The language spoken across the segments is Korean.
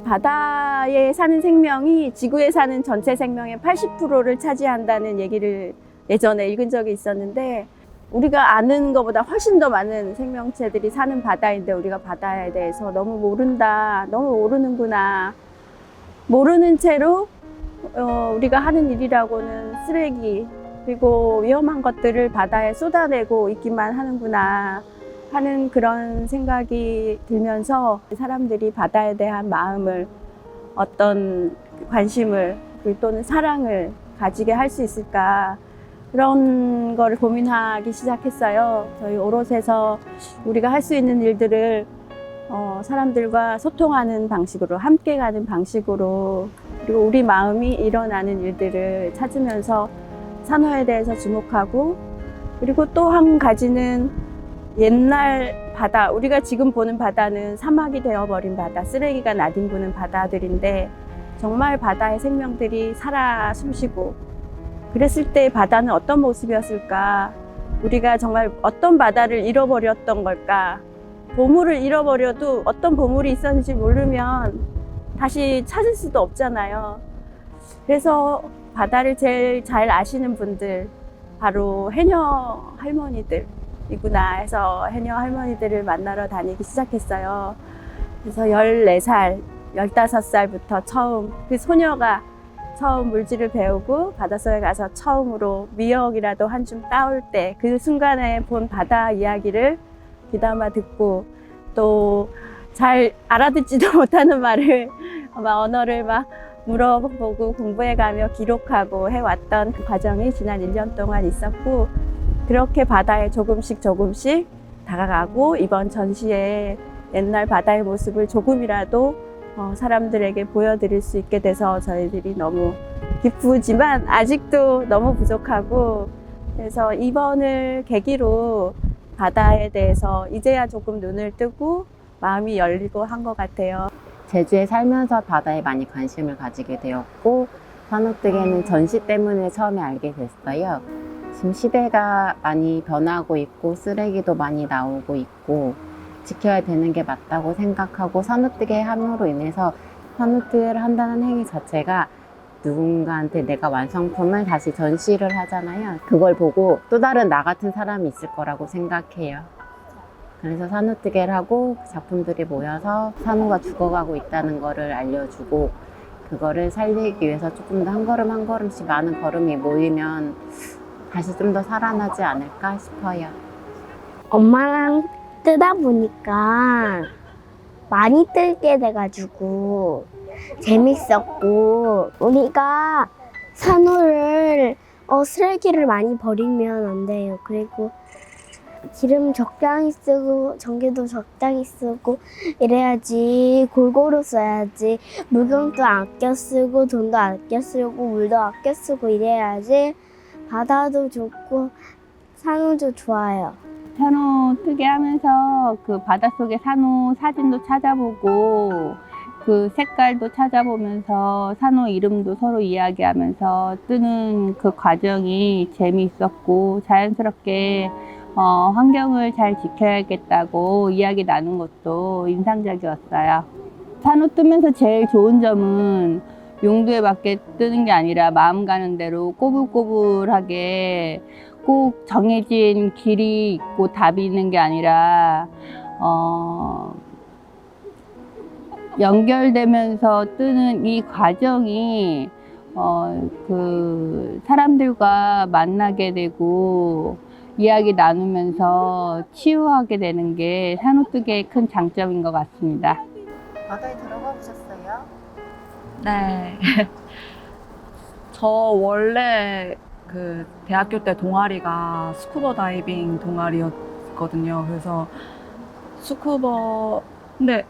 바다에 사는 생명이 지구에 사는 전체 생명의 80%를 차지한다는 얘기를 예전에 읽은 적이 있었는데, 우리가 아는 것보다 훨씬 더 많은 생명체들이 사는 바다인데 우리가 바다에 대해서 너무 모른다, 너무 모르는구나. 모르는 채로 우리가 하는 일이라고는 쓰레기, 그리고 위험한 것들을 바다에 쏟아내고 있기만 하는구나 하는 그런 생각이 들면서 사람들이 바다에 대한 마음을, 어떤 관심을 또는 사랑을 가지게 할 수 있을까, 그런 거를 고민하기 시작했어요. 저희 오롯에서 우리가 할 수 있는 일들을 사람들과 소통하는 방식으로, 함께 가는 방식으로, 그리고 우리 마음이 일어나는 일들을 찾으면서 산호에 대해서 주목하고, 그리고 또 한 가지는 옛날 바다, 우리가 지금 보는 바다는 사막이 되어버린 바다, 쓰레기가 나뒹구는 바다들인데 정말 바다의 생명들이 살아 숨쉬고, 그랬을 때 바다는 어떤 모습이었을까? 우리가 정말 어떤 바다를 잃어버렸던 걸까? 보물을 잃어버려도 어떤 보물이 있었는지 모르면 다시 찾을 수도 없잖아요. 그래서 바다를 제일 잘 아시는 분들, 바로 해녀 할머니들이구나 해서 해녀 할머니들을 만나러 다니기 시작했어요. 그래서 14살, 15살부터 처음, 그 소녀가 처음 물질을 배우고 바닷속에 가서 처음으로 미역이라도 한 줌 따올 때 그 순간에 본 바다 이야기를 귀담아 듣고, 또 잘 알아듣지도 못하는 말을 언어를 막 물어보고 공부해가며 기록하고 해왔던 그 과정이 지난 1년 동안 있었고, 그렇게 바다에 조금씩 다가가고 이번 전시에 옛날 바다의 모습을 조금이라도 사람들에게 보여드릴 수 있게 돼서 저희들이 너무 기쁘지만 아직도 너무 부족하고, 그래서 이번을 계기로 바다에 대해서 이제야 조금 눈을 뜨고 마음이 열리고 한 것 같아요. 제주에 살면서 바다에 많이 관심을 가지게 되었고, 산호뜨기는 전시 때문에 처음에 알게 됐어요. 지금 시대가 많이 변하고 있고 쓰레기도 많이 나오고 있고 지켜야 되는 게 맞다고 생각하고, 산호뜨기 함으로 인해서 산호뜨기를 한다는 행위 자체가 누군가한테 내가 완성품을 다시 전시를 하잖아요. 그걸 보고 또 다른 나 같은 사람이 있을 거라고 생각해요. 그래서 산호뜨기를 하고 그 작품들이 모여서 산호가 죽어가고 있다는 거를 알려주고, 그거를 살리기 위해서 조금 더 한 걸음 한 걸음씩 많은 걸음이 모이면 다시 좀 더 살아나지 않을까 싶어요. 엄마랑 뜨다 보니까 많이 뜨게 돼가지고 재밌었고, 우리가 산호를 쓰레기를 많이 버리면 안 돼요. 그리고 기름 적당히 쓰고 전기도 적당히 쓰고 이래야지, 골고루 써야지. 물건도 아껴 쓰고 돈도 아껴 쓰고 물도 아껴 쓰고 이래야지 바다도 좋고 산호도 좋아요. 산호 뜨게 하면서 그 바닷속의 산호 사진도 찾아보고, 그 색깔도 찾아보면서 산호 이름도 서로 이야기하면서 뜨는 그 과정이 재미있었고, 자연스럽게 환경을 잘 지켜야겠다고 이야기 나눈 것도 인상적이었어요. 산호 뜨면서 제일 좋은 점은 용도에 맞게 뜨는 게 아니라 마음 가는 대로 꼬불꼬불하게 꼭 정해진 길이 있고 답이 있는 게 아니라 연결되면서 뜨는 이 과정이 그 사람들과 만나게 되고 이야기 나누면서 치유하게 되는 게 산호뜨기의 큰 장점인 것 같습니다. 바다에 들어가 보셨어요? 네. 저 원래 그 대학교 때 동아리가 스쿠버 다이빙 동아리였거든요. 그래서 근데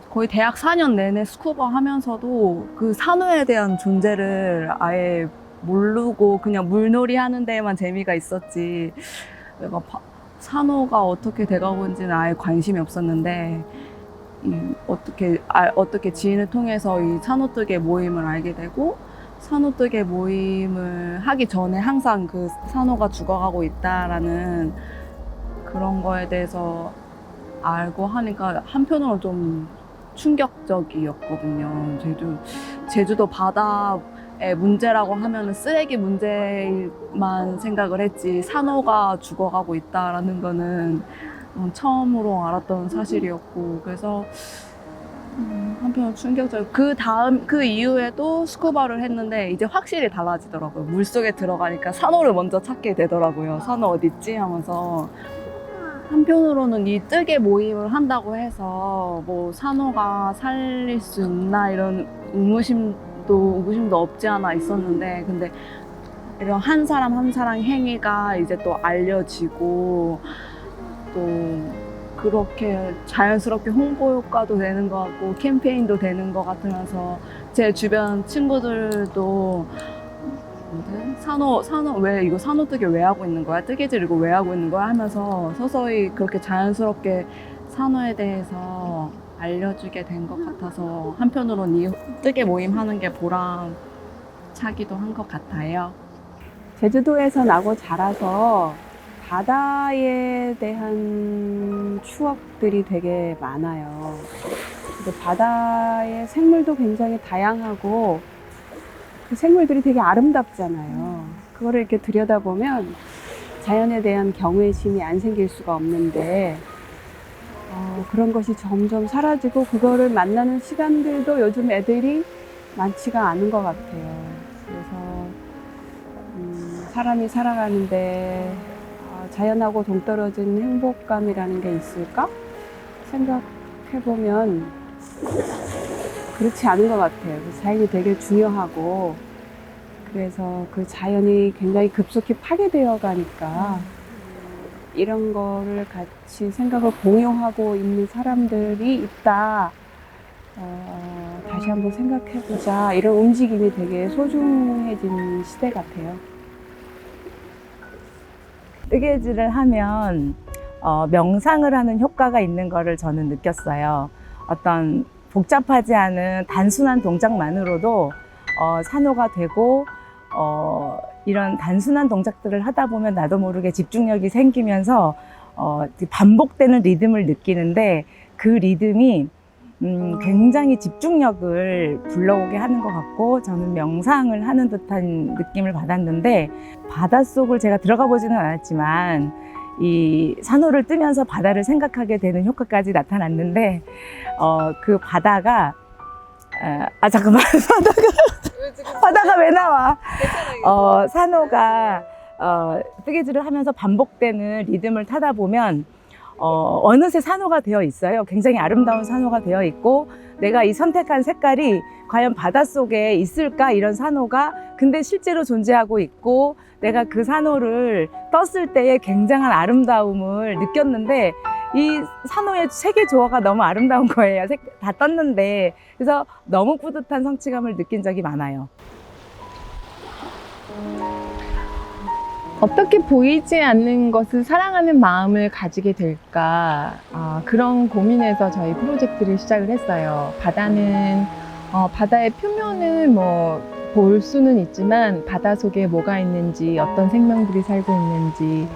거의 대학 4년 내내 스쿠버 하면서도 그 산호에 대한 존재를 아예 모르고 그냥 물놀이 하는 데에만 재미가 있었지, 내가 산호가 어떻게 돼가고 있는지는 아예 관심이 없었는데, 어떻게 지인을 통해서 이 산호뜨기 모임을 알게 되고, 산호뜨기 모임을 하기 전에 항상 그 산호가 죽어가고 있다라는 그런 거에 대해서 알고 하니까 한편으로 좀 충격적이었거든요. 제주도 바다의 문제라고 하면 쓰레기 문제만 생각을 했지 산호가 죽어가고 있다라는 거는 처음으로 알았던 사실이었고, 그래서 한편으로 충격적이고, 그 이후에도 스쿠버를 했는데 이제 확실히 달라지더라고요. 물속에 들어가니까 산호를 먼저 찾게 되더라고요. 산호 어딨지 하면서. 한편으로는 이 뜨개 모임을 한다고 해서 뭐 산호가 살릴 수 있나 이런 의구심도 없지 않아 있었는데, 근데 이런 한 사람 한 사람 행위가 이제 또 알려지고 또 그렇게 자연스럽게 홍보 효과도 되는 것 같고 캠페인도 되는 것 같으면서 제 주변 친구들도 산호 왜 이거 산호 뜨개 왜 하고 있는 거야? 뜨개질 이거 왜 하고 있는 거야? 하면서 서서히 그렇게 자연스럽게 산호에 대해서 알려주게 된 것 같아서 한편으로는 이 뜨개 모임 하는 게 보람차기도 한 것 같아요. 제주도에서 나고 자라서 바다에 대한 추억들이 되게 많아요. 근데 바다의 생물도 굉장히 다양하고 그 생물들이 되게 아름답잖아요. 그거를 이렇게 들여다보면 자연에 대한 경외심이 안 생길 수가 없는데 그런 것이 점점 사라지고 그거를 만나는 시간들도 요즘 애들이 많지가 않은 것 같아요. 그래서 사람이 살아가는데 자연하고 동떨어진 행복감이라는 게 있을까? 생각해보면 그렇지 않은 것 같아요. 자연이 되게 중요하고, 그래서 그 자연이 굉장히 급속히 파괴되어 가니까 이런 거를 같이 생각을 공유하고 있는 사람들이 있다. 다시 한번 생각해보자. 이런 움직임이 되게 소중해진 시대 같아요. 뜨개질을 하면 명상을 하는 효과가 있는 거를 저는 느꼈어요. 어떤 복잡하지 않은 단순한 동작만으로도 산호가 되고 이런 단순한 동작들을 하다 보면 나도 모르게 집중력이 생기면서 반복되는 리듬을 느끼는데 그 리듬이 굉장히 집중력을 불러오게 하는 것 같고 저는 명상을 하는 듯한 느낌을 받았는데 바닷속을 제가 들어가 보지는 않았지만 이 산호를 뜨면서 바다를 생각하게 되는 효과까지 나타났는데 그 바다가 잠깐만 바다가 왜 나와? 산호가 뜨개질을 하면서 반복되는 리듬을 타다 보면 어느새 산호가 되어 있어요. 굉장히 아름다운 산호가 되어 있고 내가 이 선택한 색깔이 과연 바닷속에 있을까 이런 산호가 근데 실제로 존재하고 있고 내가 그 산호를 떴을 때의 굉장한 아름다움을 느꼈는데 이 산호의 색의 조화가 너무 아름다운 거예요. 다 떴는데 그래서 너무 뿌듯한 성취감을 느낀 적이 많아요. 어떻게 보이지 않는 것을 사랑하는 마음을 가지게 될까 그런 고민에서 저희 프로젝트를 시작을 했어요. 바다는 바다의 표면을 볼 수는 있지만 바다 속에 뭐가 있는지 어떤 생명들이 살고 있는지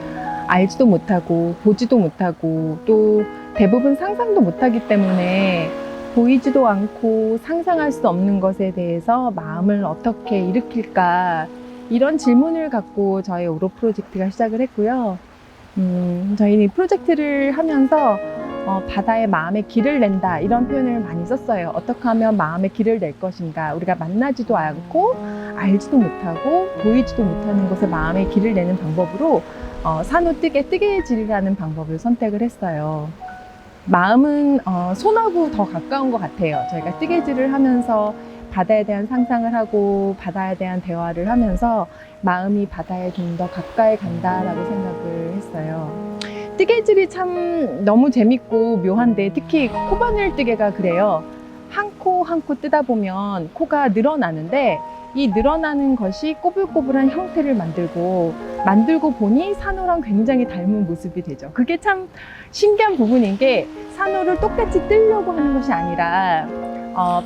알지도 못하고 보지도 못하고 또 대부분 상상도 못하기 때문에 보이지도 않고 상상할 수 없는 것에 대해서 마음을 어떻게 일으킬까 이런 질문을 갖고 저희 오로 프로젝트가 시작을 했고요. 저희는 프로젝트를 하면서 바다에 마음의 길을 낸다 이런 표현을 많이 썼어요. 어떻게 하면 마음의 길을 낼 것인가. 우리가 만나지도 않고 알지도 못하고 보이지도 못하는 곳에 마음의 길을 내는 방법으로 산호 뜨개질이라는 방법을 선택을 했어요. 마음은 손하고 더 가까운 것 같아요. 저희가 뜨개질을 하면서 바다에 대한 상상을 하고 바다에 대한 대화를 하면서 마음이 바다에 좀 더 가까이 간다라고 생각을 했어요. 뜨개질이 참 너무 재밌고 묘한데 특히 코바늘 뜨개가 그래요. 한 코 한 코 뜨다 보면 코가 늘어나는데 이 늘어나는 것이 꼬불꼬불한 형태를 만들고 보니 산호랑 굉장히 닮은 모습이 되죠. 그게 참 신기한 부분인 게 산호를 똑같이 뜨려고 하는 것이 아니라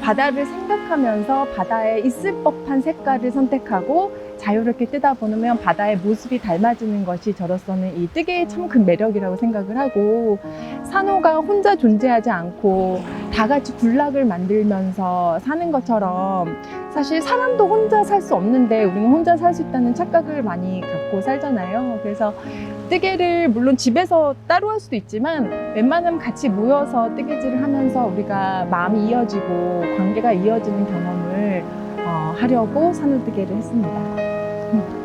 바다를 생각하면서 바다에 있을 법한 색깔을 선택하고 자유롭게 뜨다 보면 바다의 모습이 닮아지는 것이 저로서는 이 뜨개의 참 큰 매력이라고 생각을 하고 산호가 혼자 존재하지 않고 다 같이 군락을 만들면서 사는 것처럼 사실 사람도 혼자 살 수 없는데 우리는 혼자 살 수 있다는 착각을 많이 갖고 살잖아요. 그래서 뜨개를 물론 집에서 따로 할 수도 있지만 웬만하면 같이 모여서 뜨개질을 하면서 우리가 마음이 이어지고 관계가 이어지는 경험을 하려고 산후뜨개를 했습니다.